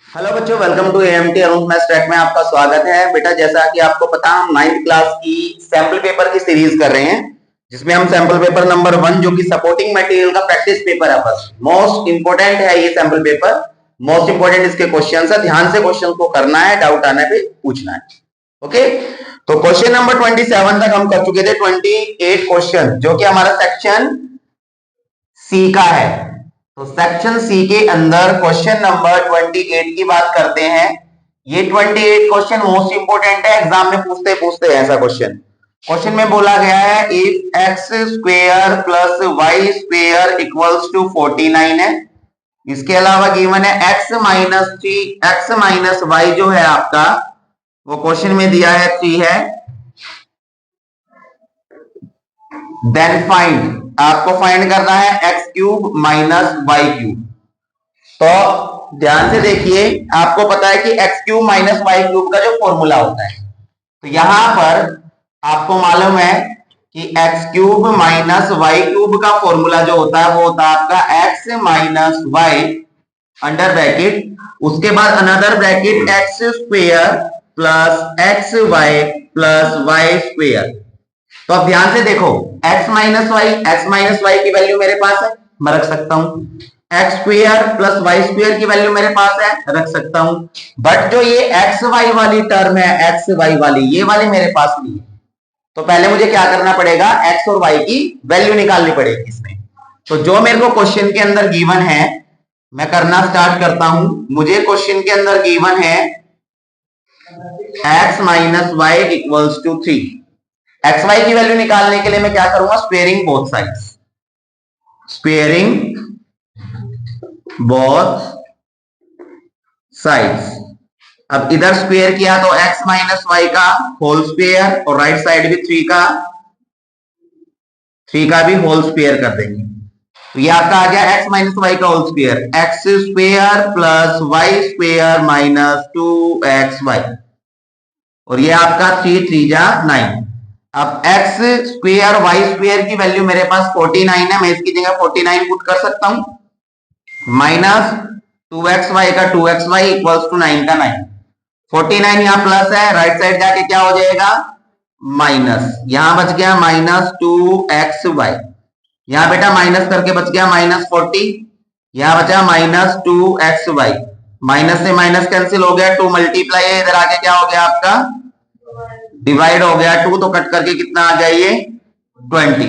Hello बच्चों, welcome to AMT Arun maths track में आपका स्वागत है। बेटा, जैसा कि आपको पता, हम 9th क्लास की सैंपल पेपर की सीरीज कर रहे हैं, जिसमें हम सैंपल पेपर नंबर 1 जो कि सपोर्टिंग मटेरियल का प्रैक्टिस पेपर है, बस मोस्ट इंपोर्टेंट है ये सैंपल पेपर। मोस्ट इंपोर्टेंट इसके क्वेश्चन है, ध्यान से क्वेश्चन को करना है, डाउट आने पे पूछना है। ओके, तो क्वेश्चन नंबर 27 तक हम कर चुके थे। 28 क्वेश्चन जो कि हमारा सेक्शन सी का है। तो सेक्शन सी के अंदर क्वेश्चन नंबर 28 की बात करते हैं। ये 28 क्वेश्चन मोस्ट इंपोर्टेंट है, एग्जाम में पूछते पूछते हैं ऐसा क्वेश्चन। क्वेश्चन में बोला गया है if X square plus Y square equals to 49 है। इसके अलावा गिवन है x minus 3 X minus Y जो है आपका, वो क्वेश्चन में दिया है 3 है। देन फाइंड, आपको फाइंड करना है x cube minus Y cube. तो ध्यान से देखिए, आपको पता है कि x cube minus Y cube का जो फॉर्मूला होता है, तो यहां पर आपको मालूम है कि x cube minus Y cube का फॉर्मूला जो होता है वो होता है आपका x minus y under bracket, उसके बाद another bracket x square plus x y plus Y square. तो अब ध्यान से देखो, x माइनस वाई की वैल्यू मेरे पास है, मैं रख सकता हूं। X square plus Y square की वैल्यू मेरे पास है, रख सकता हूं। बट जो ये एक्स वाई वाली टर्म है, एक्स वाई वाली, ये वाली मेरे पास नहीं है। तो पहले मुझे क्या करना पड़ेगा, एक्स और वाई की वैल्यू निकालनी पड़ेगी इसमें। तो जो मेरे को क्वेश्चन के अंदर गिवन है, मैं करना स्टार्ट करता हूं। मुझे क्वेश्चन के अंदर गिवन है x minus y equals to 3। X y की वैल्यू निकालने के लिए मैं क्या करूंगा, squaring both sides, squaring both sides. अब इधर स्क्वेयर किया तो x माइनस वाई का होल स्क्वेयर, और राइट साइड भी 3 का भी होल स्क्वेयर कर देंगे। तो ये आपका आ गया x माइनस वाई का whole square, x square plus Y square minus 2xy, और ये आपका 3 3 जा 9। अब x स्क्वेयर वाई स्क्वेयर की वैल्यू मेरे पास 49 है, मैं इसकी जगह 49 पुट कर सकता हूं, माइनस 2xy का 2xy इक्वल्स टू 9 का 9। 49 यहां प्लस है, राइट साइड जाके क्या हो जाएगा, माइनस। यहां बच गया माइनस 2xy, यहां बेटा माइनस करके बच गया माइनस 40, यहां बचा माइनस 2xy। माइनस से माइनस कैंसिल हो गया, 2 मल्टीप्लाई है, इधर आके क्या हो गया आपका, डिवाइड हो गया 2, तो कट करके कितना आ गया ये 20।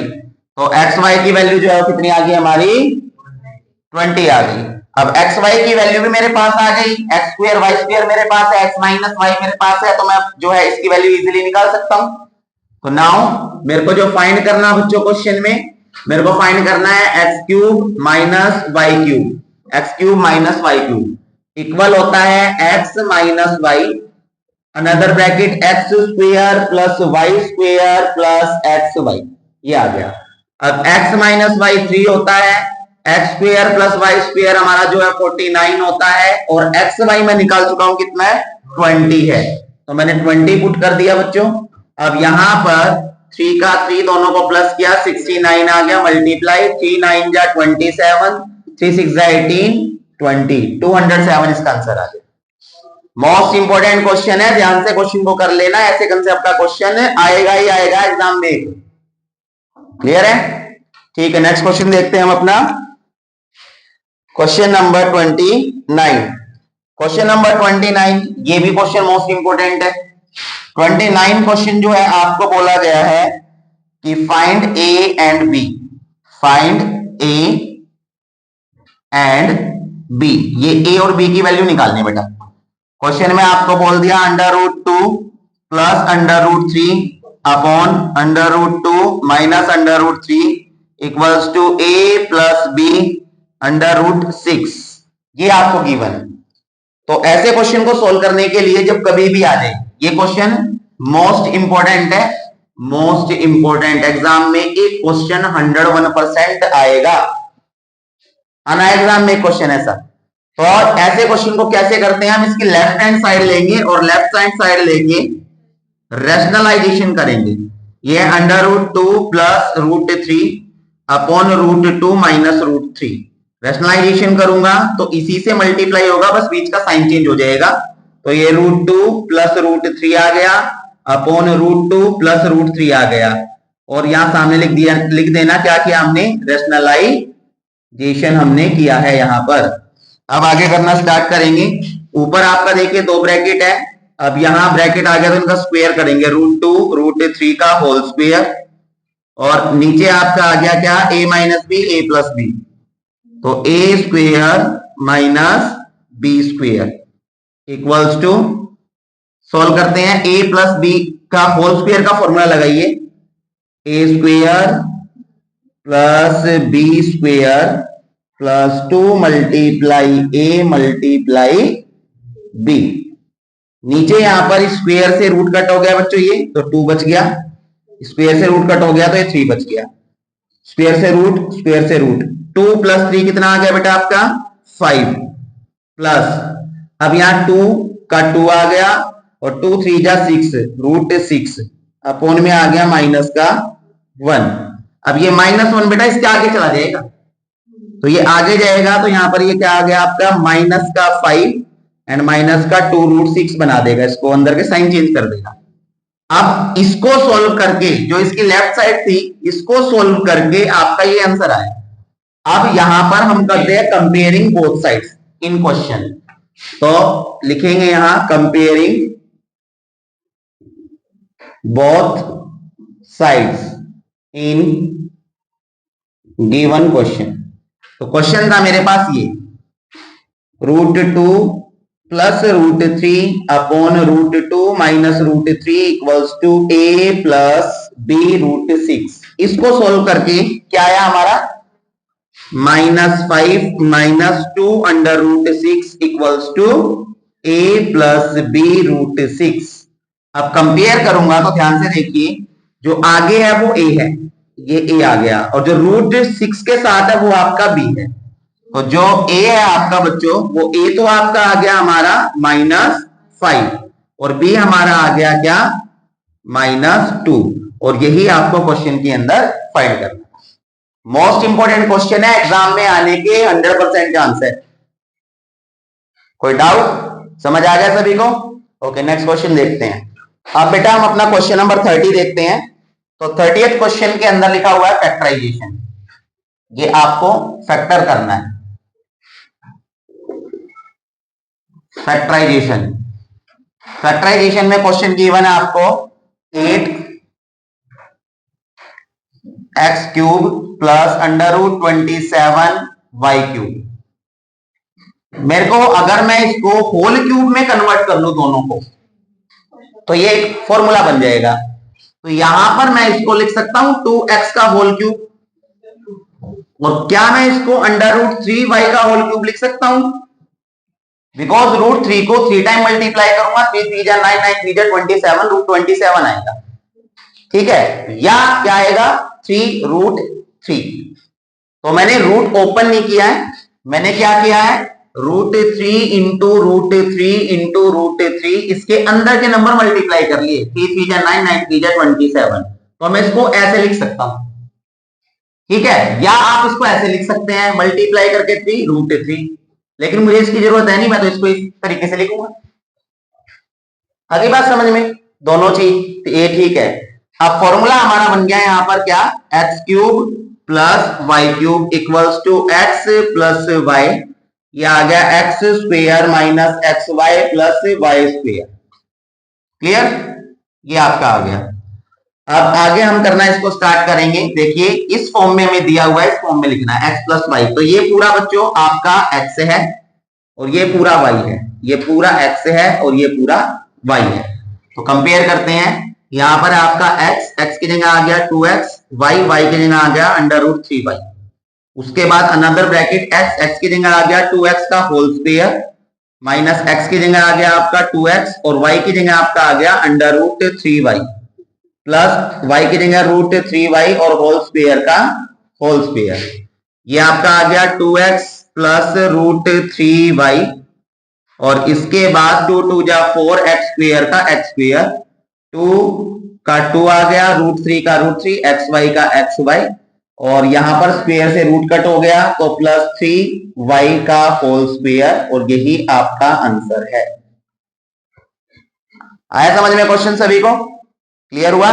तो एक्स वाई की वैल्यू जो है कितनी आ गई हमारी, 20 आ गई। अब एक्स वाई की वैल्यू भी मेरे पास आ गई, एक्स स्क्वायर वाई स्क्वायर मेरे पास है, एक्स माइनस वाई मेरे पास है, तो मैं जो है इसकी वैल्यू इजीली निकाल सकता हूं। तो नाउ मेरे को जो फाइंड करना बच्चों क्वेश्चन में, मेरे को फाइंड करना है x cube minus Y cube, x cube minus Y cube equal होता है x minus y another bracket x square plus Y square plus x y, ये आ गया। अब x माइनस वाई 3 होता है, x square plus Y square हमारा जो है 49 होता है, और एक्स वाई मैं निकाल चुका हूं कितना है, 20 है, तो मैंने 20 पुट कर दिया बच्चों। अब यहां पर 3 का 3 दोनों को प्लस किया, 69 आ गया, मल्टीप्लाई 3 9 जा 27, 3 6 जा 18, 20, 207 इसका आंसर आ गया। मोस्ट इंपोर्टेंट क्वेश्चन है, ध्यान से क्वेश्चन को कर लेना, ऐसे कंसेप्ट का क्वेश्चन आएगा ही आएगा एग्जाम में। क्लियर है? ठीक है, नेक्स्ट क्वेश्चन देखते हैं हम अपना, क्वेश्चन नंबर 29। क्वेश्चन नंबर 29, ये भी क्वेश्चन मोस्ट इंपोर्टेंट है। 29 क्वेश्चन जो है आपको बोला गया है कि find a and b, find a and b, ये ए और बी की वैल्यू निकालनी है बेटा। क्वेश्चन में आपको बोल दिया √2 plus √3 upon √2 minus √3 equals to a plus b √6, ये आपको गिवन है। तो ऐसे क्वेश्चन को सोल्व करने के लिए जब कभी भी आ जाए, ये क्वेश्चन मोस्ट इंपोर्टेंट है, मोस्ट इंपोर्टेंट, एग्जाम में एक क्वेश्चन 101% आएगा, आना एग्जाम में क्वेश्चन ऐसा। तो ऐसे क्वेश्चन को कैसे करते हैं, हम इसकी लेफ्ट हैंड साइड लेंगे और लेफ्ट हैंड साइड लेके रैशनलाइजेशन करेंगे। ये √2 प्लस √3 अपॉन √2 माइनस √3, रैशनलाइजेशन करूंगा तो इसी से मल्टीप्लाई होगा, बस बीच का साइन चेंज हो जाएगा। तो ये √2 प्लस √3 आ गया अपॉन √2 प्लस √3 आ गया। और यहां सामने लिख देना क्या किया हमने, रैशनलाइजेशन हमने किया है यहां पर। अब आगे करना स्टार्ट करेंगे। ऊपर आपका देखिए 2 ब्रैकेट है, अब यहां ब्रैकेट आ गया तो इनका स्क्वायर करेंगे, √2 √3 का होल स्क्वायर। और नीचे आपका आ गया क्या, a minus b a plus b, तो a square minus b square equals to, solve करते हैं, a प्लस बी का होल स्क्वायर का फॉर्मूला लगाइए, a square plus b square plus 2 multiply a multiply b। नीचे यहां पर स्क्वायर से रूट कट हो गया बच्चों, ये तो 2 बच गया, स्क्वायर से रूट कट हो गया तो ये 3 बच गया, स्क्वायर से रूट 2 प्लस 3 कितना आ गया बेटा आपका 5 प्लस, अब यहां 2 का 2 आ गया और 2 3 जा 6 √6 अपॉन में आ गया माइनस का 1। अब ये -1 बेटा इसके आगे चला जाएगा, तो ये आगे जाएगा तो यहां पर ये क्या आ गया आपका माइनस का 5 एंड माइनस का 2 √6 बना देगा, इसको अंदर के साइन चेंज कर देगा। अब इसको सोल्व करके, जो इसकी लेफ्ट साइड थी इसको सोल्व करके आपका ये आंसर आया। अब यहां पर हम करते हैं comparing both sides in question, तो लिखेंगे यहां comparing both sides in given question. तो क्वेश्चन था मेरे पास ये √2 plus √3 upon √2 minus √3 equals to a plus b √6। इसको सोल्व करके क्या आया हमारा, -5 minus 2 under √6 equals to a plus b √6। अब कंपेयर करूंगा तो ध्यान से देखिए, जो आगे है वो a है, ये a आ गया, और जो √6 के साथ है वो आपका b है। तो जो a है आपका बच्चों, वो a तो आपका आ गया हमारा -5 और b हमारा आ गया क्या -2, और यही आपको क्वेश्चन के अंदर फाइंड करना। मोस्ट इंपोर्टेंट क्वेश्चन है, एग्जाम में आने के 100% का आंसर। कोई डाउट, समझ आ गया सभी को? ओके, नेक्स्ट क्वेश्चन देखते हैं। अब बेटा हम अपना क्वेश्चन नंबर 30 देखते हैं। तो 30th क्वेश्चन के अंदर लिखा हुआ है फैक्टराइजेशन, ये आपको फैक्टर करना है। फैक्टराइजेशन में क्वेश्चन गिवन है आपको 8x³ प्लस √27y³। मेरे को अगर मैं इसको होल क्यूब में कन्वर्ट कर लूं दोनों को, तो ये एक फॉर्मूला बन जाएगा। तो यहां पर मैं इसको लिख सकता हूं 2x का होल क्यूब, और क्या मैं इसको √3y का होल क्यूब लिख सकता हूं, बिकॉज √3 को 3 टाइम मल्टीप्लाई करूंगा, 3 3 जा 9 9 3 जा 27 √27 आएगा, ठीक है, या क्या आएगा 3√3। तो मैंने रूट ओपन नहीं किया है, मैंने क्या किया है √3 इंटू √3 इसके अंदर के नंबर मल्टीप्लाई कर लिए, 3 3 जा 9 9 3 जा 27। तो मैं इसको ऐसे लिख सकता हूं, ठीक है, या आप इसको ऐसे लिख सकते हैं मल्टीप्लाई करके 3√3, लेकिन मुझे इसकी जरूरत है नहीं, मैं तो इसको इस तरीके से लिखूंगा। अगली बात समझ में, दोनों चीज ये ठीक है। अब फॉर्मूला हमारा बन गया यहां पर क्या, x³ plus y³ equals to x plus y, ये आ गया x² minus xy plus y²। Clear, ये आपका आ गया। अब आगे हम करना इसको स्टार्ट करेंगे। देखिए इस फॉर्म में हमें दिया हुआ है, इस फॉर्म में लिखना है x प्लस वाई। तो ये पूरा बच्चों आपका x है और ये पूरा y है, ये पूरा x है और ये पूरा y है। तो कंपेयर करते हैं, यहां पर आपका x की जगह आ गया 2x, y की जगह आ गया √3y। उसके बाद अनदर ब्रैकेट x की जगह आ गया 2x का होल स्क्वायर, माइनस x की जगह आ गया आपका 2x और y की जगह आपका आ गया √3y, प्लस y की जगह √3y और होल स्क्वायर का होल स्क्वायर। ये आपका आ गया 2x प्लस √3y और इसके बाद 2 2 जा 4x² का x², 2 का 2 आ गया, √3 का √3, xy का xy और यहां पर स्क्वायर से रूट कट हो गया तो +3y का होल स्क्वायर, और यही आपका आंसर है। आया समझ में क्वेश्चन सभी को? क्लियर हुआ?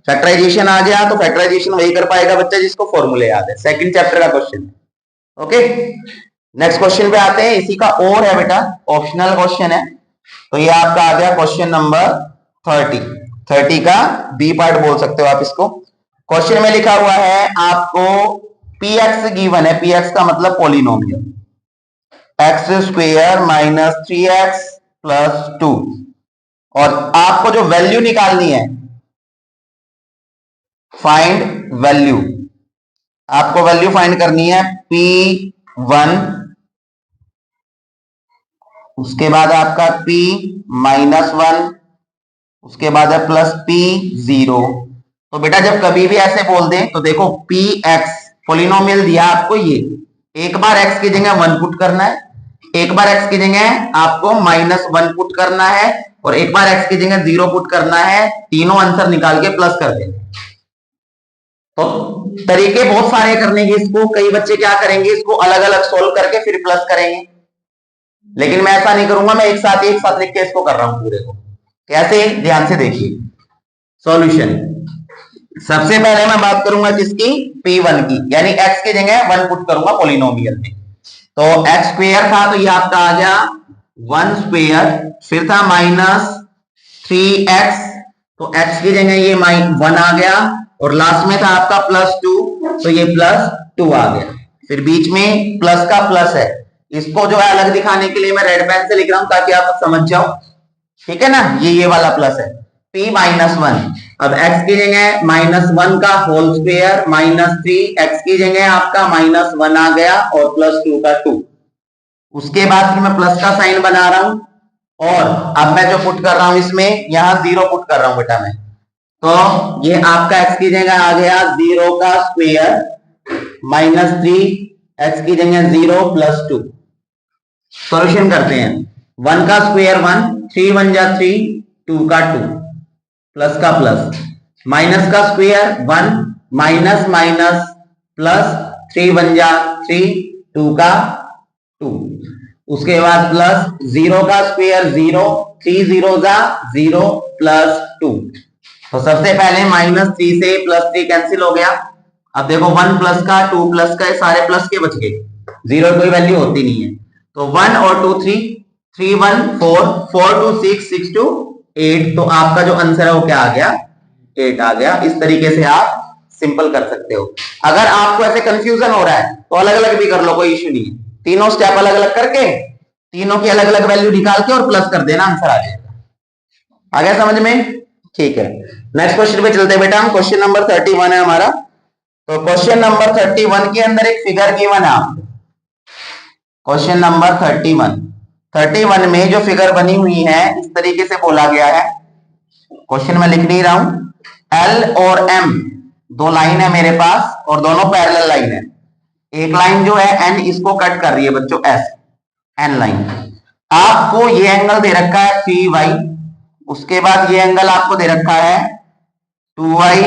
फैक्टराइजेशन आ गया तो फैक्टराइजेशन वही कर पाएगा बच्चा जिसको फॉर्मूले याद है। सेकंड चैप्टर का क्वेश्चन। ओके, नेक्स्ट क्वेश्चन पे आते हैं। इसी का और है बेटा, ऑप्शनल क्वेश्चन है। तो ये आपका आ गया क्वेश्चन नंबर 30 का बी पार्ट बोल सकते हो आप इसको। क्वेश्चन में लिखा हुआ है आपको px गिवन है, px का मतलब polynomial, x² minus 3x plus 2, और आपको जो वैल्यू निकालनी है, फाइंड वैल्यू, आपको वैल्यू फाइंड करनी है p1, उसके बाद आपका p-1, उसके बाद है +p0। तो बेटा जब कभी भी ऐसे बोल दें तो देखो px पॉलिनोमियल दिया आपको, ये एक बार x की जगह 1 पुट करना है, एक बार x की जगह आपको -1 पुट करना है, और एक बार x की जगह 0 पुट करना है। तीनों आंसर निकाल के प्लस कर देंगे। तो तरीके बहुत सारे करने के इसको, कई बच्चे क्या करेंगे, इसको अलग अलग सोल्व करके फिर प्लस करेंगे, लेकिन मैं ऐसा नहीं करूंगा। मैं एक साथ लिख के इसको कर रहा हूं पूरे को। कैसे? ध्यान से देखिए सॉल्यूशन। सबसे पहले मैं बात करूंगा किसकी, p1 की, यानी x की जगह 1 पुट करूंगा पॉलिनोमियल में। तो x² था तो ये आपका आ गया 1², फिर था -3x, तो x की जगह ये 1 आ गया, और लास्ट में था आपका +2, तो ये +2 आ गया। फिर बीच में प्लस का प्लस है, इसको जो है अलग दिखाने के लिए मैं रेड पेन से लिख रहा हूं ताकि आप समझ जाओ, ठीक है ना। ये वाला प्लस है, p-1। अब x की जगह -1 का होल स्क्वायर -3, x की जगह आपका -1 आ गया, और +2 का 2। उसके बाद फिर मैं प्लस का साइन बना रहा हूं, और अब मैं जो पुट कर रहा हूं इसमें, यहां 0 पुट कर रहा हूं बेटा मैं। तो ये आपका x की जगह आ गया 0 का स्क्वायर -3, x की जगह 0 +2। सॉल्यूशन करते हैं। 1 का स्क्वायर 1, 3 1 जा 3, 2 का 2, प्लस का प्लस, माइनस का स्क्वायर 1, माइनस माइनस प्लस, 3 1 जा 3, 2 का 2, उसके बाद प्लस 0 का स्क्वायर 0, 3 0 जा 0 +2। तो सबसे पहले -3 से +3 कैंसिल हो गया। अब देखो 1 प्लस का 2 प्लस का, सारे प्लस के बच गए, 0 कोई वैल्यू होती नहीं है। तो 1 और 2 3, 3 1 4, 4 2 6, 6 2 8। तो आपका जो आंसर है वो क्या आ गया, 8 आ गया। इस तरीके से आप सिंपल कर सकते हो। अगर आपको ऐसे कंफ्यूजन हो रहा है तो अलग अलग भी कर लो, कोई इश्यू नहीं है। तीनों स्टेप अलग अलग करके तीनों की अलग अलग वैल्यू निकाल के और प्लस कर देना, आंसर आ जाएगा। आ गया समझ में? ठीक है, नेक्स्ट क्वेश्चन पे चलते हैं बेटा हम। क्वेश्चन नंबर 31 है हमारा। तो क्वेश्चन नंबर 31 के अंदर एक फिगर गिवन है आपको। क्वेश्चन नंबर 31 में जो फिगर बनी हुई है इस तरीके से बोला गया है, क्वेश्चन में लिख नहीं रहा हूं। L और M दो लाइन है मेरे पास, और दोनों पैरेलल लाइन है। एक लाइन जो है N, इसको कट कर रही है बच्चों S, N लाइन। आपको ये एंगल दे रखा है 3y, उसके बाद ये एंगल आपको दे रखा है 2y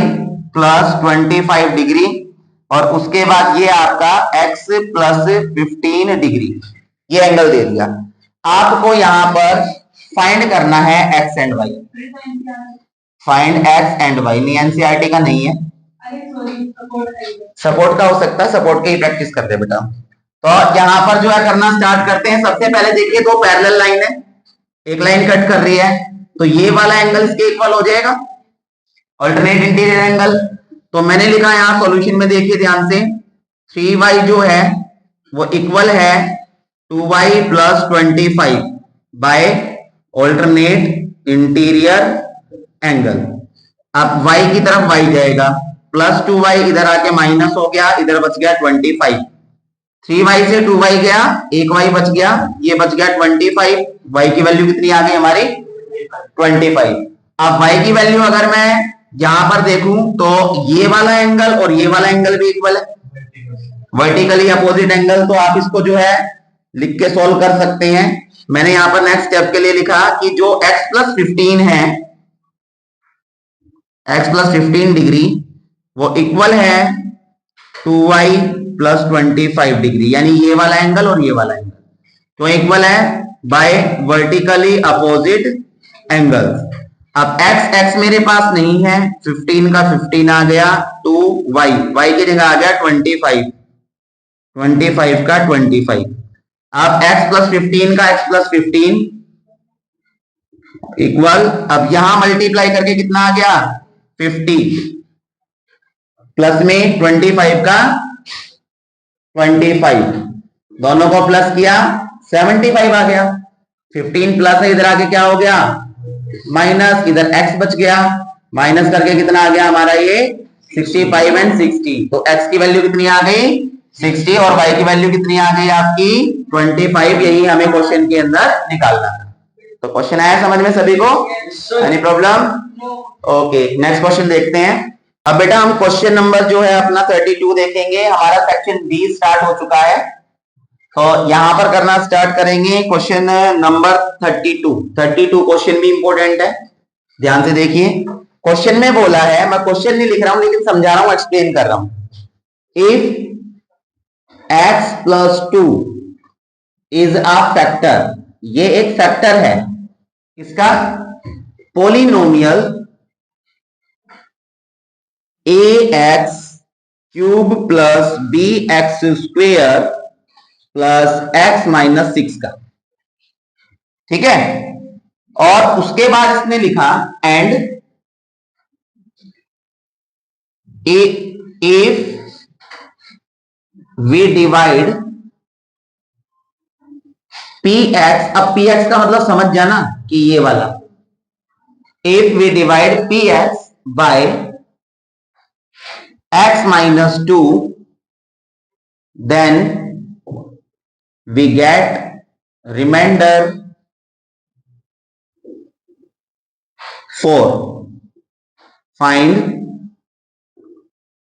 + 25 डिग्री, और उसके बाद ये आपका x + 15 डिग्री, ये एंगल दे दिया। आपको यहां पर फाइंड करना है x and y। Find x and y, नहीं एनसीईआरटी का नहीं है, सपोर्ट का हो सकता है, सपोर्ट की ही प्रैक्टिस करते बेटा। तो यहां पर जो है करना स्टार्ट करते हैं। सबसे पहले देखिए दो पैरेलल लाइन है, एक लाइन कट कर रही है, तो ये वाला एंगल इसके इक्वल हो जाएगा, अल्टरनेट इंटीरियर एंगल। तो मैंने लिखा यहां सॉल्यूशन में, देखिए ध्यान से, 3y जो है वो इक्वल है 2y + 25 by alternate interior angle. अब y की तरफ y जाएगा, +2y इधर आके माइनस हो गया, इधर बच गया 25। 3y से 2y गया, एक y बच गया, ये बच गया 25। y की वैल्यू कितनी आ गई हमारी, 25। अब y की वैल्यू अगर मैं यहां पर देखूं तो ये वाला एंगल और ये वाला एंगल भी इक्वल है, वर्टिकली अपोजिट एंगल। तो आप इसको जो है लिख के सॉल्व कर सकते हैं। मैंने यहां पर नेक्स्ट स्टेप के लिए लिखा कि जो x + 15 है, x + 15 डिग्री वो इक्वल है 2y प्लस 25 डिग्री, यानी ये वाला एंगल और ये वाला एंगल तो इक्वल है बाय वर्टिकली अपोजिट एंगल्स। अब x x मेरे पास नहीं है, 15 का 15 आ गया, 2y y की जगह आ गया 25, 25 का 25। अब x प्लस 15 का x प्लस 15 इक्वल, अब यहां मल्टीप्लाई करके कितना आ गया 50 प्लस में 25 का 25, दोनों को प्लस किया 75 आ गया। 15 प्लस है, इधर आके क्या हो गया माइनस, इधर x बच गया, माइनस करके कितना आ गया हमारा ये 65 एंड 60, तो x की वैल्यू कितनी आ गई 60 और y की वैल्यू कितनी आ गई आपकी 25। यही हमें क्वेश्चन के अंदर निकालना है। तो क्वेश्चन आया समझ में सभी को? Any problem? Okay, next question देखते हैं। अब बेटा हम क्वेश्चन नंबर जो है अपना 32 देखेंगे। हमारा सेक्शन बी स्टार्ट हो चुका है, तो यहां पर करना स्टार्ट करेंगे क्वेश्चन नंबर 32। 32 क्वेश्चन भी इंपॉर्टेंट है, ध्यान से देखिए। क्वेश्चन में बोला है, मैं क्वेश्चन नहीं लिख रहा हूं लेकिन समझा रहा हूं, एक्सप्लेन कर रहा हूं। If x plus 2 is a factor, ये एक फैक्टर है इसका, polynomial ax cube plus bx square plus x minus 6 का, ठीक है। और उसके बाद इसने लिखा and if we divide px, अब px का मतलब समझ जाना कि ये वाला, if we divide px by x minus 2 then we get remainder 4, find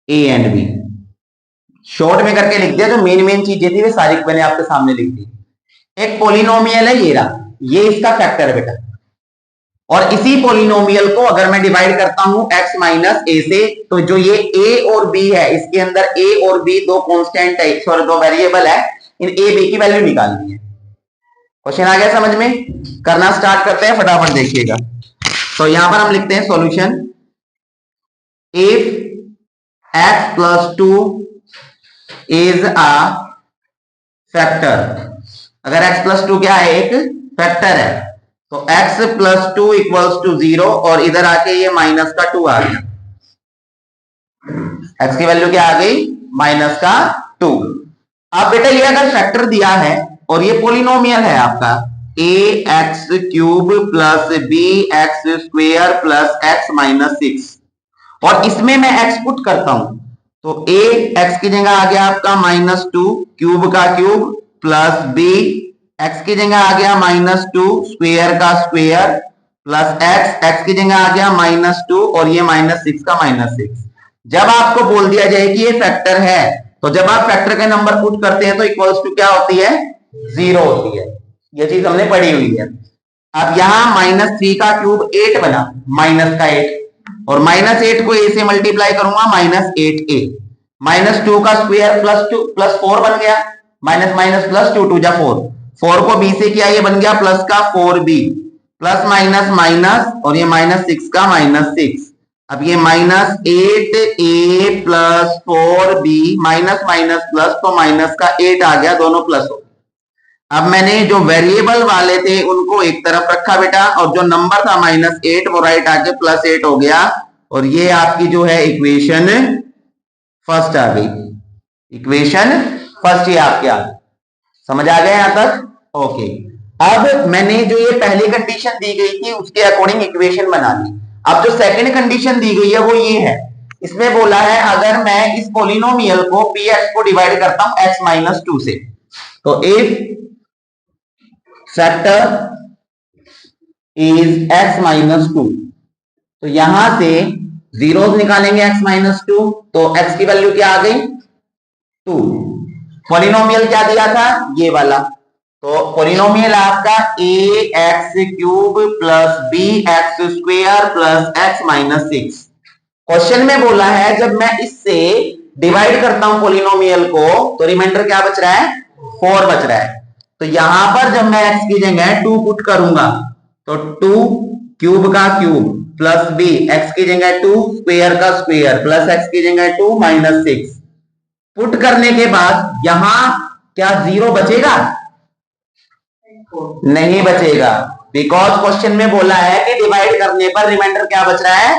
a and b। Short में करके लिख दिया, जो मेन चीजें थी वे सारी मैंने आपके सामने लिख दी। एक पोलिनोमियल है ये रहा, ये इसका फैक्टर है बेटा, और इसी पोलिनोमियल को अगर मैं डिवाइड करता हूं x माइनस a से, तो जो ये a और b है इसके अंदर a और b दो कांस्टेंट है, सॉरी दो वेरिएबल है, इन a b की वैल्यू निकालनी है। क्वेश्चन आ गया समझ में? करना स्टार्ट करते हैं, फटाफट देखिएगा। तो यहां पर हम लिखते हैं solution, if x plus 2 is a factor, अगर x प्लस 2 क्या है एक फैक्टर है, तो x प्लस 2 इक्वल्स टू 0 और इधर आके ये माइनस का 2 आ गया, x की वैल्यू क्या आ गई माइनस का 2। अब बेटा ये अगर फैक्टर दिया है और ये पोलिनोमियल है आपका ax cube plus bx square plus x minus 6, और इसमें मैं x पुट करता हूं, तो a x की जगह आ गया आपका माइनस 2 क्यूब का क्यूब प्लस b x की जगह आ गया माइनस 2 स्क्वेयर का स्क्वेयर प्लस x की जगह आ गया माइनस 2 और ये माइनस 6 का माइनस 6। जब आपको बोल दिया जाए कि ये फैक्टर है, तो जब आप फैक्टर के नंबर पुट करते हैं तो इक्वल्स टू क्या होती है 0 होती है, ये चीज हमने पढ़ी हुई है। अब यहां माइनस 3 का क्यूब 8 बना, माइनस का 8, और माइनस 8 को a से मल्टीप्लाई करूंगा माइनस 8a, माइनस 2 का स्क्वायर प्लस 2 प्लस 4 बन गया, माइनस माइनस प्लस 2 2 जा 4, 4 को b से किया ये बन गया प्लस का 4b प्लस माइनस माइनस और ये माइनस 6 का माइनस 6। अब ये minus 8a plus 4b minus minus plus, तो माइनस का 8 आ गया, दोनों प्लस हो। अब मैंने जो वेरिएबल वाले थे उनको एक तरफ रखा बेटा, और जो नंबर था माइनस 8 वो राइट आके प्लस 8 हो गया, और ये आपकी जो है इक्वेशन फर्स्ट आ गई, इक्वेशन फर्स्ट ये आपके आ गई। समझ आ गया यहां तक? ओके। अब मैंने जो ये पहली कंडीशन दी गई थी उसके अकॉर्डिंग इक्वेशन बना ली। अब जो सेकंड कंडीशन दी गई है वो ये है, इसमें बोला है अगर मैं इस पोलिनोमियल को px को डिवाइड करता हूं x माइनस 2 से, तो if factor is x minus 2, तो यहां से जीरोस निकालेंगे x माइनस 2, तो x की वैल्यू क्या आ गई 2। पोलिनोमियल क्या दिया था ये वाला, तो पोलिनोमियल आपका ax cube plus bx square plus x minus 6। Question में बोला है जब मैं इससे डिवाइड करता हूं पोलिनोमियल को तो रिमाइंडर क्या बच रहा है, 4 बच रहा है। तो यहां पर जब मैं x की जगह 2 पुट करूंगा तो 2 क्यूब का क्यूब प्लस b, x की जगह 2 स्क्वायर का स्क्वायर प्लस x की जगह 2 माइनस 6 पुट करने के बाद यहां क्या 0 बचेगा, नहीं बचेगा, बिकॉज क्वेश्चन में बोला है कि डिवाइड करने पर रिमाइंडर क्या बच रहा है,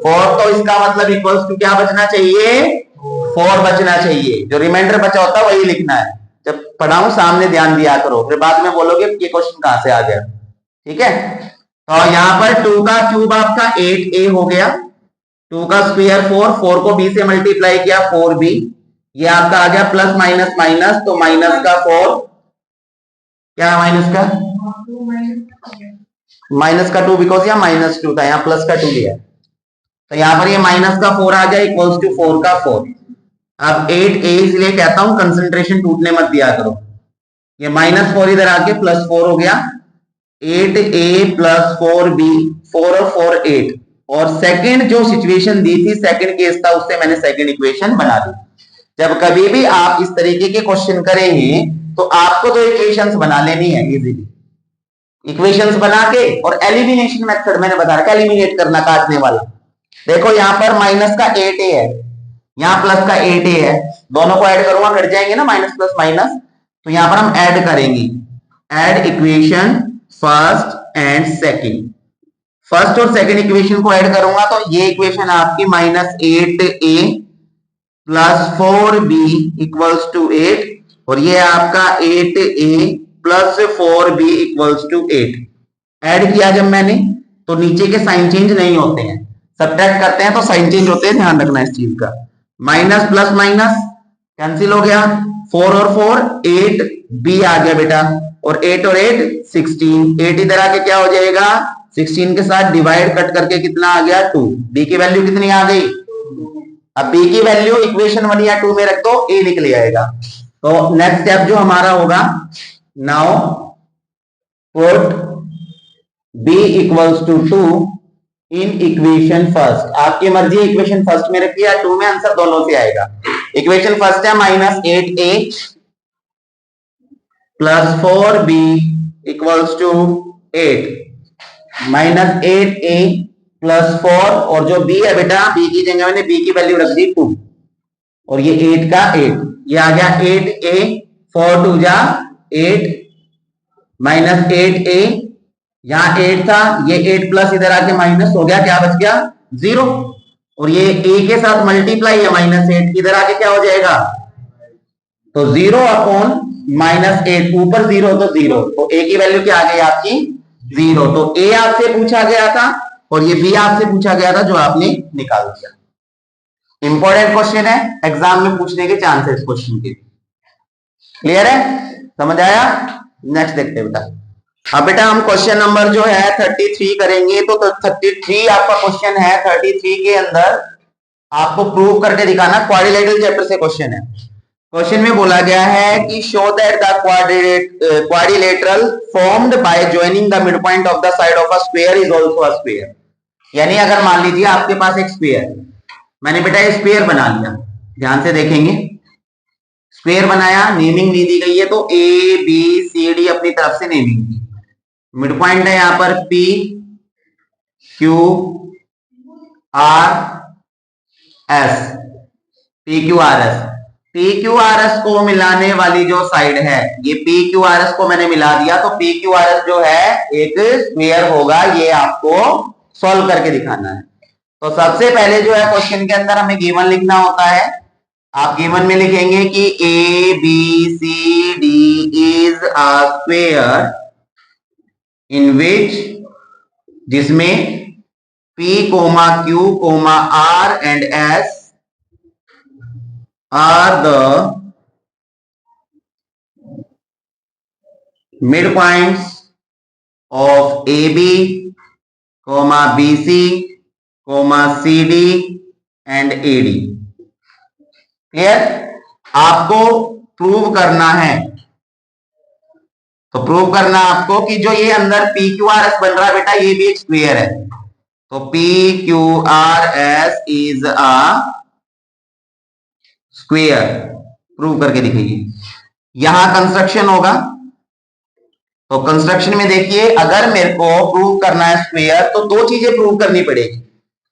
4। तो इसका मतलब इक्वल्स टू क्या बचना चाहिए, 4 बचना चाहिए। जो रिमाइंडर बचा होता है वही लिखना है। जब पढ़ाऊं सामने ध्यान दिया करो, फिर बाद में बोलोगे ये क्वेश्चन कहां से आ गया। ठीक है, तो यहां पर 2 का क्यूब आपका 8a हो गया, 2 का स्क्वायर 4, 4 को b से मल्टीप्लाई किया 4b, ये आपका आ गया प्लस माइनस माइनस, तो माइनस का 4, क्या माइनस का, माइनस का 2, बिकॉज यहाँ माइनस 2 था, यहाँ प्लस का 2 लिया, तो यहाँ पर ये माइनस का 4 आ गया इक्वल्स टू 4 का 4। अब 8a इसलिए कहता हूं कंसंट्रेशन टूटने मत दिया करो, ये माइनस 4 इधर आके प्लस 4 हो गया, 8a प्लस 4b, 4 और 4 8। और सेकंड जो सिचुएशन दी थी, सेकंड केस था, उससे मैंने सेकंड इक्वेशन बना दी। जब कभी भी आप इस तरीके के क्वेश्चन करेंगे तो आपको तो इक्वेशंस बना लेनी है इजीली, इक्वेशंस बना के, और एलिमिनेशन मेथड मैंने बता रखा, एलिमिनेट करना काटने वाला। देखो यहां पर माइनस का 8a है, यहां प्लस का 8a है, दोनों को ऐड करूंगा कट जाएंगे ना, माइनस प्लस माइनस, तो यहां पर हम ऐड करेंगे, add equation first and second, first और सेकंड इक्वेशन को ऐड करूंगा तो ये इक्वेशन आपकी minus 8a plus 4b equals to 8, और ये आपका 8a plus 4b equals to 8। Add किया जब मैंने तो नीचे के साइन चेंज नहीं होते हैं, सब्ट्रैक्ट करते हैं तो साइन चेंज होते हैं, ध्यान रखना इस चीज का। माइनस प्लस माइनस कैंसिल हो गया, 4 और 4 8, b आ गया बेटा, और 8 और 8 16, 8 इधर आके क्या हो जाएगा 16 के साथ डिवाइड कट करके कितना आ गया 2, b की वैल्यू कितनी आ गई, अब b की वैल्यू इक्वेशन 1 या 2 में रख दो, a निकल आएगा। तो नेक्स्ट स्टेप जो हमारा होगा, now put b equals to 2 in equation first, आपकी मर्जी इक्वेशन फर्स्ट में रखिए या 2 में, आंसर दोनों से आएगा। इक्वेशन फर्स्ट है minus 8a plus 4b equals to 8, minus 8a plus 4, और जो b है बेटा, b की जगह मैंने b की वैल्यू रख दी 2, और ये 8 का 8, ये आ गया 8a, 4 2 जा 8, माइनस 8a, यहां 8 था, ये 8 प्लस इधर आके माइनस हो गया, क्या बच गया 0, और ये a के साथ मल्टीप्लाई है माइनस 8, इधर आके क्या हो जाएगा, तो 0 अपॉन माइनस 8, ऊपर 0 तो 0, तो a की वैल्यू क्या आ गई आपकी 0। तो a आपसे पूछा गया था और ये b आपसे पूछा गया था, जो आपने निकाल दिया। इंपॉर्टेंट क्वेश्चन है, एग्जाम में पूछने के चांसेस क्वेश्चन के। क्लियर है, समझ आया। नेक्स्ट देखते हैं बेटा। अब बेटा हम क्वेश्चन नंबर जो है 33 करेंगे, तो 33 आपका क्वेश्चन है। 33 के अंदर आपको प्रूव करके दिखाना, क्वाड्रिलेटरल चैप्टर से क्वेश्चन है। क्वेश्चन में बोला गया है कि show that the quadrilateral formed by joining the mid point of the side of a square is also a square. यानी अगर मान लीजिए आपके पास एक स्क्वायर, मैंने बेटा एक स्क्वायर बना लिया, ध्यान से देखेंगे, स्क्वायर बनाया, नेमिंग नहीं दी गई है, तो ए बी सी डी अपनी तरफ से नेमिंग दी, मिड पॉइंट है यहां पर P Q R S, P Q R S, P Q R S को मिलाने वाली जो साइड है, ये पी क्यू आर एस को मैंने मिला दिया, तो पी क्यू आर एस जो है एक स्क्वायर होगा, ये आपको सॉल्व करके दिखाना है। तो सबसे पहले जो है क्वेश्चन के अंदर हमें गिवन लिखना होता है। आप गिवन में लिखेंगे कि A B C D is a square in which, जिसमें P, Q, R and S are the midpoints of AB, BC, CD and AD। Clear, आपको प्रूव करना है, तो प्रूव करना आपको कि जो ये अंदर PQRS बन रहा है बेटा, ये भी एक स्क्वायर है, तो PQRS is a square prove करके दिखाइए। यहां कंस्ट्रक्शन होगा, तो कंस्ट्रक्शन में देखिए अगर मेरे को प्रूव करना है स्क्वेयर तो दो चीजें प्रूव करनी पड़ेगी।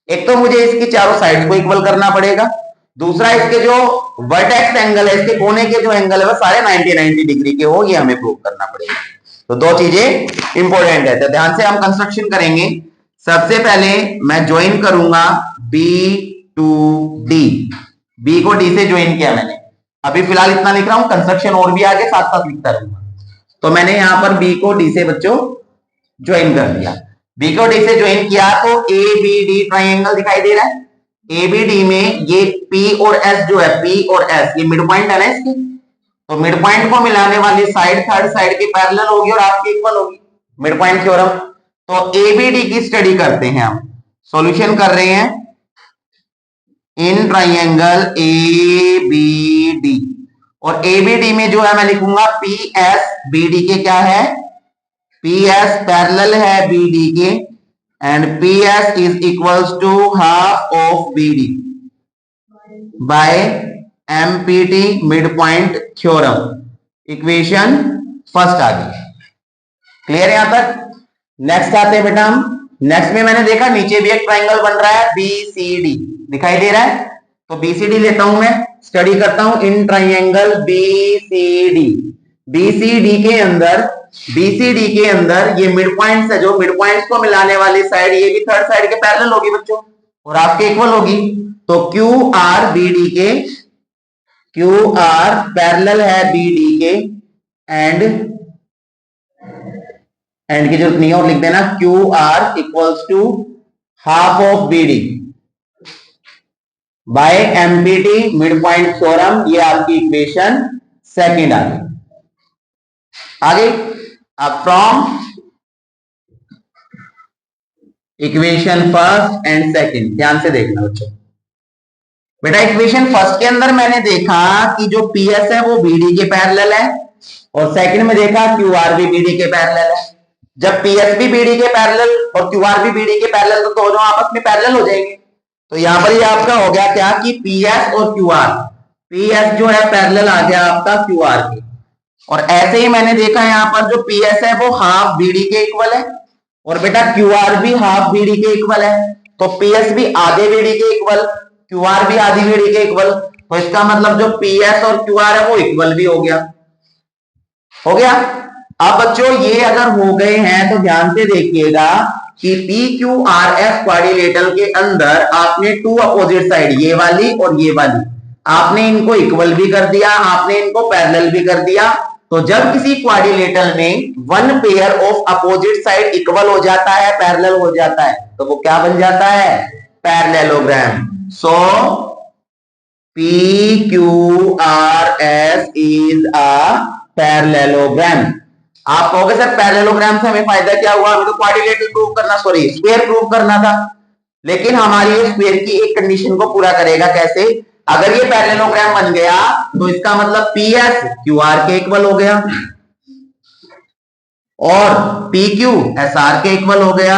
एक तो मुझे इसकी चारों साइड को इक्वल करना पड़ेगा, दूसरा इसके जो वर्टेक्स एंगल है, इसके कोने के जो एंगल है वो सारे 90 डिग्री के हो, ये हमें प्रूव करना पड़ेगा। तो दो चीजें इंपॉर्टेंट है, तो ध्यान से हम कंस्ट्रक्शन करेंगे। सबसे पहले मैं ज्वाइन करूंगा बी टू डी, बी को डी से ज्वाइन किया मैंने, अभी फिलहाल इतना लिख रहा हूं, कंस्ट्रक्शन और भी आगे साथ साथ लिखता रहूंगा। तो मैंने यहां पर बी को डी से बच्चों ज्वाइन कर दिया, बी को डी से ज्वाइन किया तो ए बी डी ट्राइंगल दिखाई दे रहा है। ए बी डी में ये पी और एस जो है, पी और एस ये मिड पॉइंट है ना इसके, तो मिड पॉइंट को मिलाने वाली साइड थर्ड साइड की पैरेलल होगी और आपकी इक्वल होगी, मिड पॉइंट थ्योरम। तो ए बी डी की स्टडी करते हैं हम, सॉल्यूशन कर रहे हैं in triangle A B D, और ए बी डी में जो है मैं लिखूंगा पी एस, बी डी के क्या है, पी एस पैरेलल है बी डी के, and P S is equals to half of B D by MPT mid point theorem. Equation first आ गई, क्लियर है यहां तक। नेक्स्ट आते हैं बेटा हम, नेक्स्ट में मैंने देखा नीचे भी एक ट्राइंगल बन रहा है बी सी डी, दिखाई दे रहा है, तो बी सी डी लेता हूं मैं, स्टडी करता हूं in triangle B C D. B C D के अंदर, बीसीडी के अंदर ये मिड पॉइंट्स है, जो मिड पॉइंट्स को मिलाने वाली साइड ये भी थर्ड साइड के पैरेलल होगी बच्चों और आपके इक्वल होगी। तो क्यू आर बी डी के, क्यू आर पैरेलल है बी डी के, एंड की जरूरत नहीं है और लिख देना Q R equals to half of B D by MPT mid point theorem. ये आपकी इक्वेशन सेकंड आ गई। आगे from equation first and second, ध्यान से देखना बच्चों। बेटा इक्वेशन फर्स्ट के अंदर मैंने देखा कि जो पी एस है वो बीडी के पैरेलल है, और सेकंड में देखा क्यू आर भी बीडी के पैरेलल है। जब पी एस भी बीडी के पैरेलल और क्यू आर भी बीडी के पैरेलल, तो दोनों आपस में पैरेलल हो जाएंगे। तो यहां पर ये आपका हो गया क्या कि पी एस और क्यू आर, पी एस जो है पैरेलल आ गया आपका क्यू आर के, और ऐसे ही मैंने देखा यहां पर जो पी एस है वो हाफ बीडी के इक्वल है, और बेटा क्यू आर भी हाफ बीडी के इक्वल है, तो पी एस भी आधे बीडी के इक्वल, क्यू आर भी आधी बीडी के इक्वल, तो इसका मतलब जो पी एस और क्यू आर है वो इक्वल भी हो गया, हो गया। अब बच्चों ये अगर हो गए हैं तो ध्यान से देखिएगा कि P Q R S quadrilateral के अंदर आपने टू अपोजिट साइड, ये वाली और ये वाली, आपने इनको इक्वल भी कर दिया, आपने इनको पैरेलल भी कर दिया। तो जब किसी क्वाड्रिलेटरल में one pair of opposite side equal हो जाता है, पैरेलल हो जाता है, तो वो क्या बन जाता है, parallelogram. So P Q R S is a parallelogram. आप कहोगे सर पैरेललोग्राम से हमें फायदा क्या हुआ, हमें तो क्वाड्रिलेटरल प्रूव करना, सॉरी स्क्वायर प्रूव करना था, लेकिन हमारी स्क्वायर की एक कंडीशन को पूरा करेगा। कैसे, अगर ये पैरेललोग्राम बन गया तो इसका मतलब पी एस क्यू आर के इक्वल हो गया और पी क्यू एस आर के इक्वल हो गया।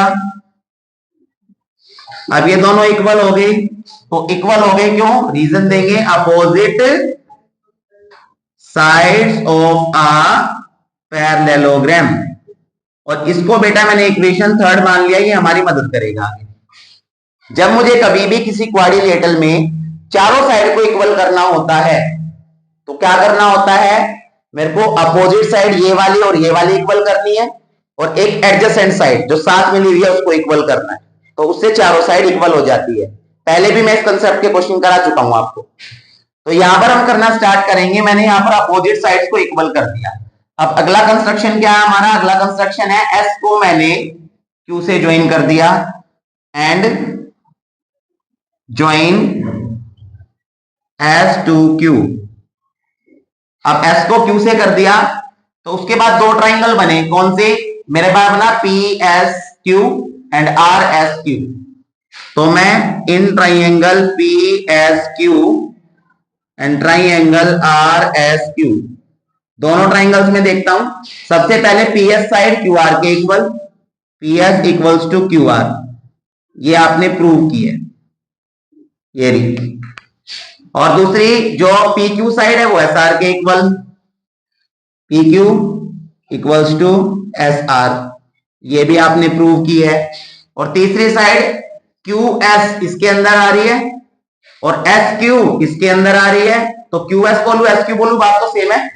अब ये दोनों इक्वल हो गए, तो इक्वल हो गए क्यों, रीजन देंगे, opposite sides of a parallelogram, और इसको बेटा मैंने इक्वेशन थर्ड मान लिया, ये हमारी मदद करेगा। जब मुझे कभी भी किसी क्वाड्रिलेटरल में चारों साइड को इक्वल करना होता है तो क्या करना होता है, मेरे को अपोजिट साइड ये वाली और ये वाली इक्वल करनी है, और एक एडजेसेंट साइड जो साथ में ली हुई है उसको इक्वल करना है, तो उससे चारों साइड इक्वल हो जाती है। पहले भी मैं इस कंसेप्ट के क्वेश्चन करा चुका हूं आपको। तो यहां पर हम करना स्टार्ट करेंगे, मैंने यहां पर अपोजिट साइड्स को इक्वल कर दिया। अब अगला कंस्ट्रक्शन क्या है हमारा, अगला कंस्ट्रक्शन है एस को मैंने क्यू से ज्वाइन कर दिया, and join S to Q. अब एस को क्यू से कर दिया तो उसके बाद दो ट्राइंगल बने, कौन से, मेरे पास बना P S Q and R S Q. तो मैं इन triangle P S Q and triangle R S Q, दोनों ट्राइंगल्स में देखता हूं। सबसे पहले P S side Q R के equal, P S equals to Q R, ये आपने प्रूव किया, ये रही। और दूसरी जो पी क्यू साइड है वो एस आर के equal, P Q equals to S R, ये भी आपने प्रूव की है। और तीसरी साइड क्यू एस इसके अंदर आ रही है और एस क्यू इसके अंदर आ रही है, तो क्यू एस बोलू एस क्यू बोलू बात तो सेम है,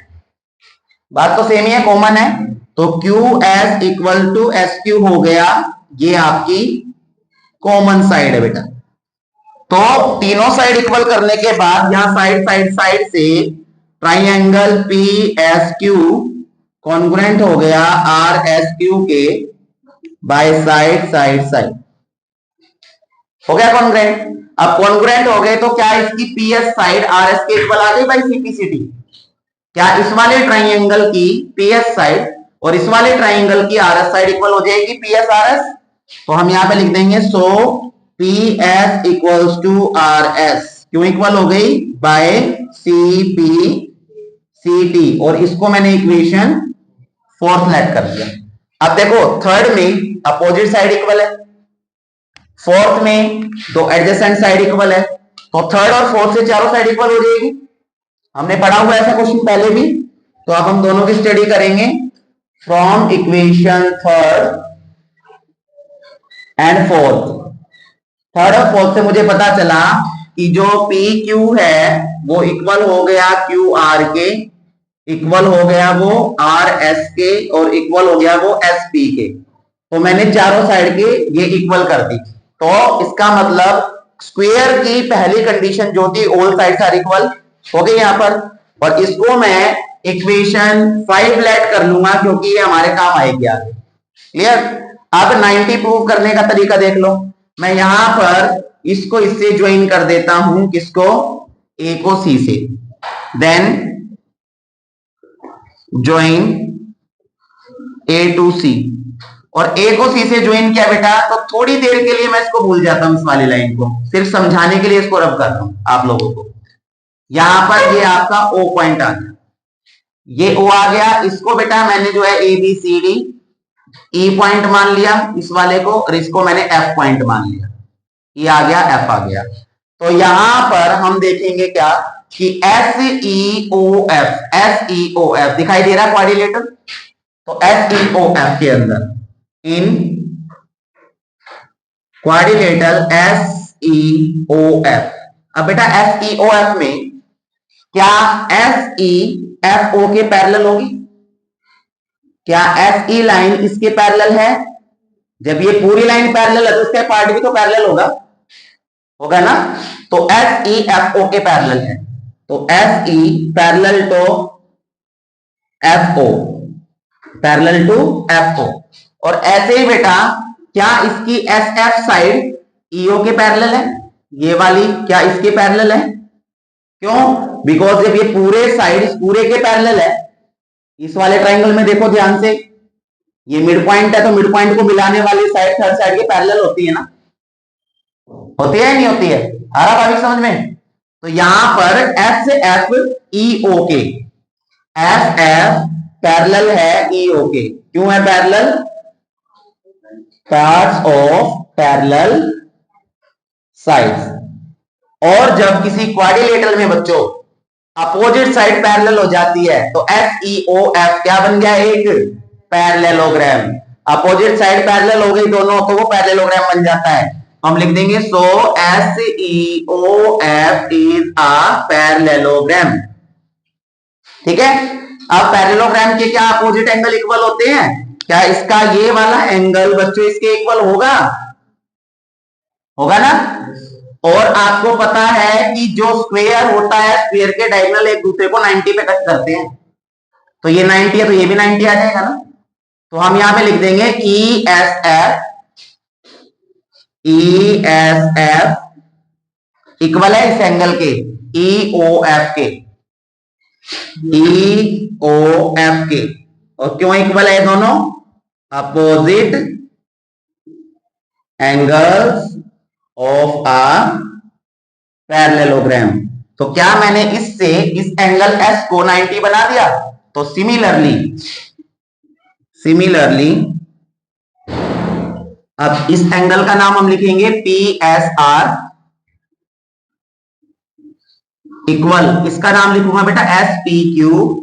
बात तो सेम ही है, कॉमन है। तो Q S equal to S Q हो गया, ये आपकी कॉमन साइड है बेटा। तो तीनों साइड इक्वल करने के बाद यहां साइड से triangle P S Q congruent हो गया आर एस क्यू के बाय साइड हो गया कॉन्ग्रुएंट। अब कॉन्ग्रुएंट हो गए तो क्या इसकी P S side R S के इक्वल आ गई बाई सीपीसीटी? क्या इस वाले ट्राइंगल की पी एस साइड और इस वाले ट्राइंगल की आर एस साइड इक्वल हो जाएगी पी एस आर एस? तो हम यहां पे लिख देंगे so P S equals to R S, क्यों इक्वल हो गई? By C P C T, और इसको मैंने इक्वेशन फोर्थ लेट कर दिया। अब देखो थर्ड में अपोजिट साइड इक्वल है, फोर्थ में दो एडजेसेंट साइड इक्वल है, तो थर्ड और फोर्थ से चारों साइड इक्वल हो जाएगी। हमने पढ़ा हुआ ऐसा क्वेश्चन पहले भी, तो अब हम दोनों की स्टडी करेंगे from equation third and fourth. Third और फोर्थ से मुझे पता चला कि जो पी क्यू है वो इक्वल हो गया क्यू आर के, इक्वल हो गया वो आर एस के, और इक्वल हो गया वो एस पी के। तो मैंने चारों साइड के ये इक्वल कर दी, तो इसका मतलब स्क्वायर की पहली कंडीशन जो थी ऑल साइड्स आर इक्वल हो गई यहां पर, और इसको मैं इक्वेशन 5 लेट कर लूंगा क्योंकि ये हमारे काम आएगी आगे। क्लियर? अब 90 प्रूव करने का तरीका देख लो। मैं यहां पर इसको इससे ज्वाइन कर देता हूं, किसको? ए को सी से, देन ज्वाइन ए टू सी, और ए को सी से ज्वाइन किया बेटा तो थोड़ी देर के लिए मैं इसको भूल जाता हूं, इस वाली लाइन को सिर्फ समझाने के लिए इसको रब कर रहा हूं आप लोगों को। यहां पर ये आपका ओ पॉइंट आ गया, ये ओ आ गया, इसको बेटा मैंने जो है A B C D E point मान लिया इस वाले को, और इसको मैंने एफ पॉइंट मान लिया, ये आ गया एफ आ गया। तो यहां पर हम देखेंगे क्या कि एस ई ओ एफ दिखाई दे रहा है क्वाड्रिलेटरल, तो एस ई ओ एफ के अंदर in quadrilateral S E O F. अब बेटा एस ई ओ एफ में क्या एस ई एफ ओ के पैरेलल होगी? क्या एस ई लाइन इसके पैरेलल है? जब ये पूरी लाइन पैरेलल है तो इसका पार्ट भी तो पैरेलल होगा ना। तो एस ई एफ ओ के पैरेलल है, तो S E parallel to F O, parallel to F O. और ऐसे ही बेटा क्या इसकी एस एफ साइड ईओ के पैरेलल है? ये वाली क्या इसके पैरेलल है? क्यों? बिकॉज जब ये पूरे साइड इस पूरे के पैरेलल है, इस वाले ट्राइंगल में देखो ध्यान से, ये मिड पॉइंट है तो मिड पॉइंट को मिलाने वाली साइड थर्ड साइड के पैरेलल होती है ना, होती है नहीं होती है? आ रहा भाभी समझ में? तो यहां पर एफ से एफ ई ओ के, एफ एफ पैरेलल है ई ओ के। क्यों है parallel? Parts of parallel sides. और जब किसी क्वाड्रिलेटरल में बच्चों अपोजिट साइड पैरेलल हो जाती है तो एस ई ओ एफ क्या बन गया? एक पैरेललोग्राम। अपोजिट साइड पैरेलल हो गई दोनों तो वो पैरेललोग्राम बन जाता है। हम लिख देंगे so S E O F is a parallelogram. ठीक है? अब पैरेललोग्राम के क्या अपोजिट एंगल इक्वल होते हैं? क्या इसका ये वाला एंगल बच्चों इसके इक्वल होगा ना? और आपको पता है कि जो स्क्वायर होता है स्क्वायर के डायगोनल एक दूसरे को 90 पे कट करते हैं, तो ये 90 है तो ये भी 90 आ जाएगा ना। तो हम यहां पे लिख देंगे ई एस एफ इक्वल है इस एंगल के ई ओ एफ के, ई ओ एफ के। और क्यों इक्वल है दोनों? Opposite angles of a parallelogram. तो क्या मैंने इससे इस एंगल एस को 90 बना दिया? तो सिमिलरली अब इस एंगल का नाम हम लिखेंगे पी एस आर, इक्वल, इसका नाम लिखूंगा बेटा एस पी क्यू,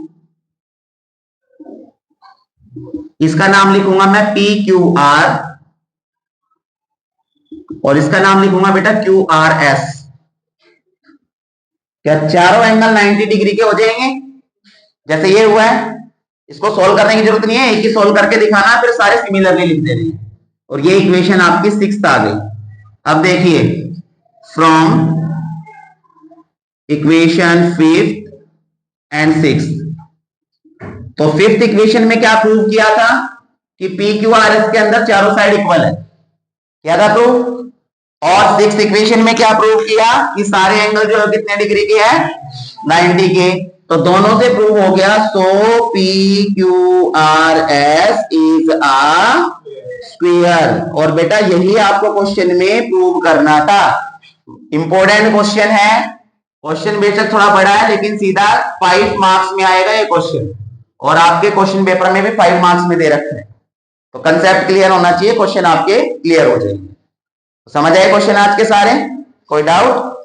इसका नाम लिखूंगा मैं पी क्यू आर, और इसका नाम लिखूंगा बेटा क्यू आर एस। क्या चारों एंगल 90 डिग्री के हो जाएंगे? जैसे ये हुआ है, इसको सोल्व करने की जरूरत नहीं है, एक ही सोल्व करके दिखाना, फिर सारे सिमिलरली लिख देने हैं। और ये इक्वेशन आपकी 6th आ गई। अब देखिए, from equation 5th and 6th, तो 5th इक्वेशन में क्या प्रूव किया था कि पी क्यू आर एस के अंदर चारों साइड इक्वल है, क्या था प्रूफ? और 6th इक्वेशन में क्या प्रूव किया कि सारे एंगल जो है कितने डिग्री के हैं? 90 के। तो दोनों से प्रूव हो गया, so P Q R S is a square. और बेटा यही आपको क्वेश्चन में प्रूव करना था। इंपॉर्टेंट क्वेश्चन है, क्वेश्चन बेशक थोड़ा बड़ा है, लेकिन सीधा 5 मार्क्स में आएगा ये क्वेश्चन, और आपके क्वेश्चन पेपर में भी 5 मार्क्स में दे रखे हैं। तो कंसेप्ट क्लियर होना चाहिए, क्वेश्चन आपके क्लियर हो जाएंगे। समझ आए क्वेश्चन आज के सारे? कोई डाउट?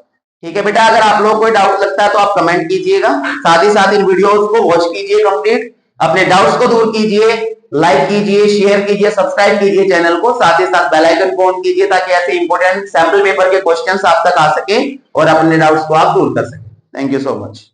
ठीक है बेटा, अगर आप लोग कोई डाउट लगता है तो आप कमेंट कीजिएगा, साथ ही साथ इन वीडियोस को वॉच कीजिए कंप्लीट, अपने डाउट्स को दूर कीजिए, लाइक कीजिए, शेयर कीजिए, सब्सक्राइब कीजिए चैनल को, साथ ही साथ बेल आइकन को ऑन कीजिए ताकि ऐसे इंपॉर्टेंट सैंपल पेपर के क्वेश्चंस आप तक आ सके और अपने डाउट्स को आप दूर कर सके। Thank you so much.